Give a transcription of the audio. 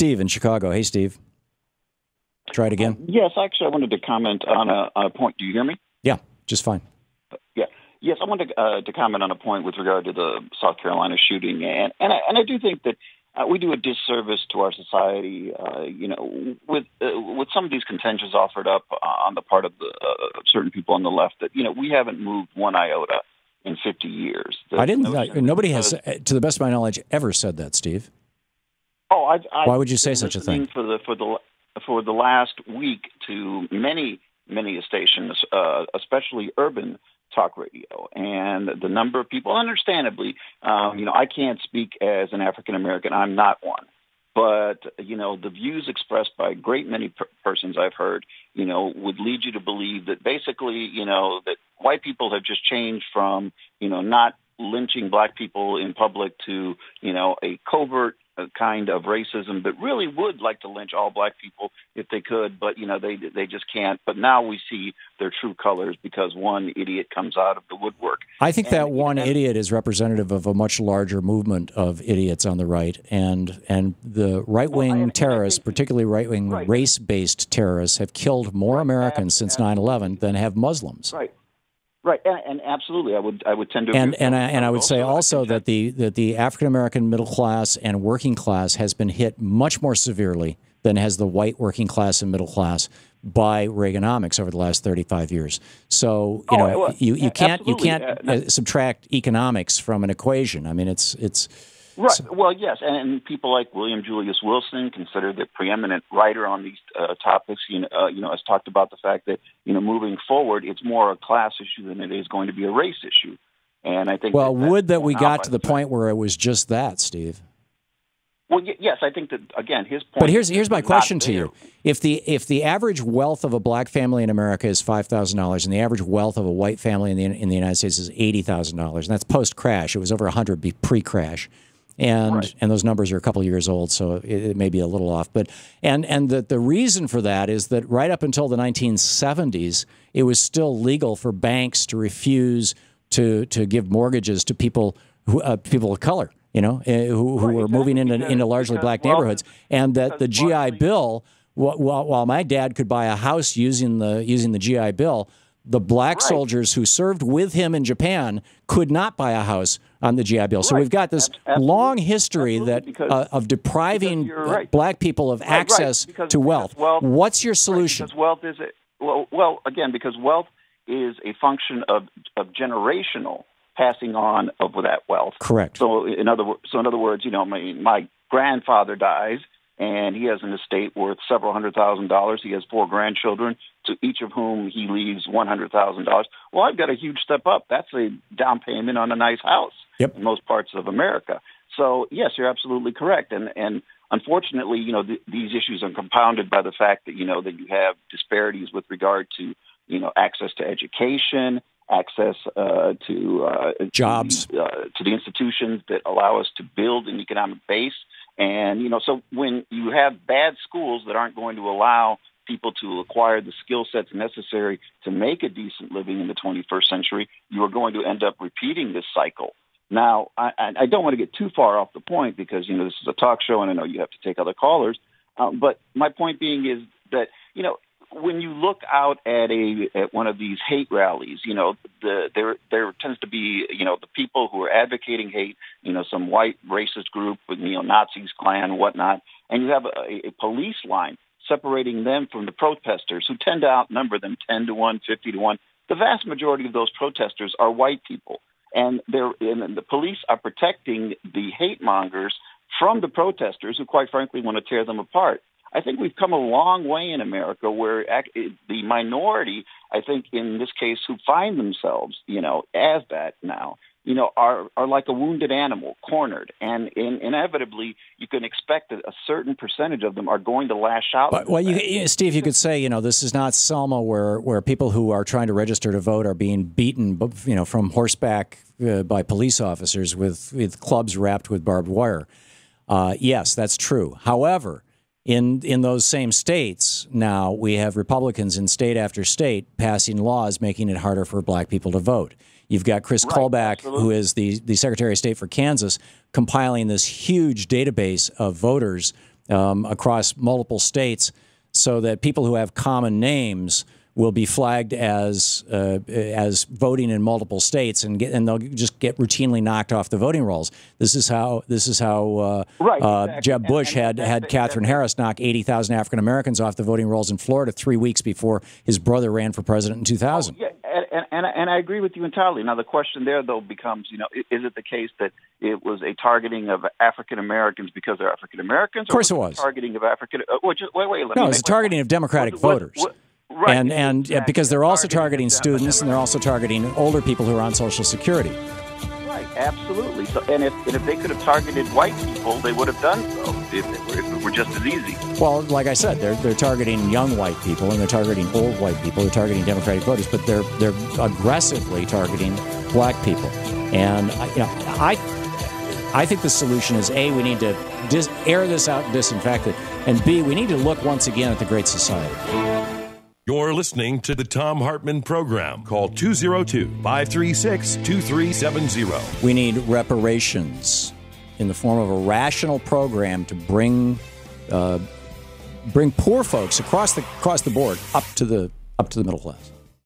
Steve in Chicago. Hey, Steve. Try it again. Yes, actually, I wanted to comment on a point. Do you hear me? Yeah, just fine. Yeah. Yes, I wanted to comment on a point with regard to the South Carolina shooting, and I do think that we do a disservice to our society, with some of these contentions offered up on the part of the certain people on the left that we haven't moved one iota in 50 years. Nobody has, to the best of my knowledge, ever said that, Steve. Oh, why would you say such a thing? For the last week to many stations, especially urban talk radio, and the number of people, understandably, I can't speak as an African American. I'm not one. But, the views expressed by a great many persons I've heard, would lead you to believe that basically, that white people have just changed from, not lynching black people in public to, a covert kind of racism that really would like to lynch all black people if they could, but they just can't. But now we see their true colors because one idiot comes out of the woodwork. I think that one idiot is representative of a much larger movement of idiots on the right, and the right-wing terrorists, particularly right-wing race-based terrorists, have killed more Americans since 9/11 than have Muslims. Right, and absolutely, I would tend to. And I would say also that the African American middle class and working class has been hit much more severely than has the white working class and middle class by Reaganomics over the last 35 years. So you can't subtract economics from an equation. I mean, it's. Right. Well, yes, and people like William Julius Wilson, considered the preeminent writer on these topics, has talked about the fact that moving forward, it's more a class issue than it is going to be a race issue. And I think would that we got to the point where it was just that, Steve? Well, yes, I think that again his point. But here's my question to you: if the average wealth of a black family in America is $5,000, and the average wealth of a white family in the United States is $80,000, and that's post crash, it was over 100 pre-crash. And those numbers are a couple of years old, so it may be a little off. But and the reason for that is that right up until the 1970s, it was still legal for banks to refuse to give mortgages to people of color, who were moving into largely black neighborhoods, and that the GI Bill, while my dad could buy a house using the GI Bill, the black soldiers who served with him in Japan could not buy a house on the GI Bill. So we've got this long history of depriving black people of access to wealth. What's your solution? Because wealth is because wealth is a function of generational passing on of that wealth. Correct. So in other words, my grandfather dies, and he has an estate worth several $100,000. He has 4 grandchildren, to each of whom he leaves $100,000. Well, I've got a huge step up. That's a down payment on a nice house in most parts of America. So, yes, you're absolutely correct. And unfortunately, these issues are compounded by the fact that, that you have disparities with regard to, access to education, access to jobs, to the institutions that allow us to build an economic base. And, so when you have bad schools that aren't going to allow people to acquire the skill sets necessary to make a decent living in the 21st century, you are going to end up repeating this cycle. Now, I don't want to get too far off the point because, this is a talk show and I know you have to take other callers. But my point being is that, when you look out at one of these hate rallies, there tends to be, the people who are advocating hate, some white racist group with neo-Nazis, Klan, whatnot, and you have a police line separating them from the protesters who tend to outnumber them 10 to 1, 50 to 1. The vast majority of those protesters are white people, and the police are protecting the hate mongers from the protesters who, quite frankly, want to tear them apart. I think we've come a long way in America where the minority, I think in this case, who find themselves, as that now, are like a wounded animal, cornered. And inevitably, you can expect that a certain percentage of them are going to lash out. But, Steve, you could say, this is not Selma where people who are trying to register to vote are being beaten, from horseback by police officers with clubs wrapped with barbed wire. Yes, that's true. However, in those same states, now we have Republicans in state after state passing laws making it harder for black people to vote. You've got Chris Colback, who is the Secretary of State for Kansas, compiling this huge database of voters across multiple states, so that people who have common names will be flagged as voting in multiple states, and they'll just get routinely knocked off the voting rolls. This is how exactly. Jeb Bush had Catherine Harris knock 80,000 African Americans off the voting rolls in Florida 3 weeks before his brother ran for president in 2000. Oh, yeah, and I agree with you entirely. Now the question there though becomes, is it the case that it was a targeting of African Americans because they're African Americans? Of course it was. Targeting of African. Wait. No, it's a targeting of Democratic voters. Right. And because they're also targeting students, and they're also targeting older people who are on Social Security. Right, absolutely. So, and if they could have targeted white people, they would have done so if it were just as easy. Well, like I said, they're targeting young white people, and they're targeting old white people. They're targeting Democratic voters, but they're aggressively targeting black people. And I think the solution is A, we need to air this out and disinfect it, and B, we need to look once again at the Great Society. You're listening to the Thom Hartmann Program. Call 202-536-2370. We need reparations in the form of a rational program to bring poor folks across the board up to the middle class.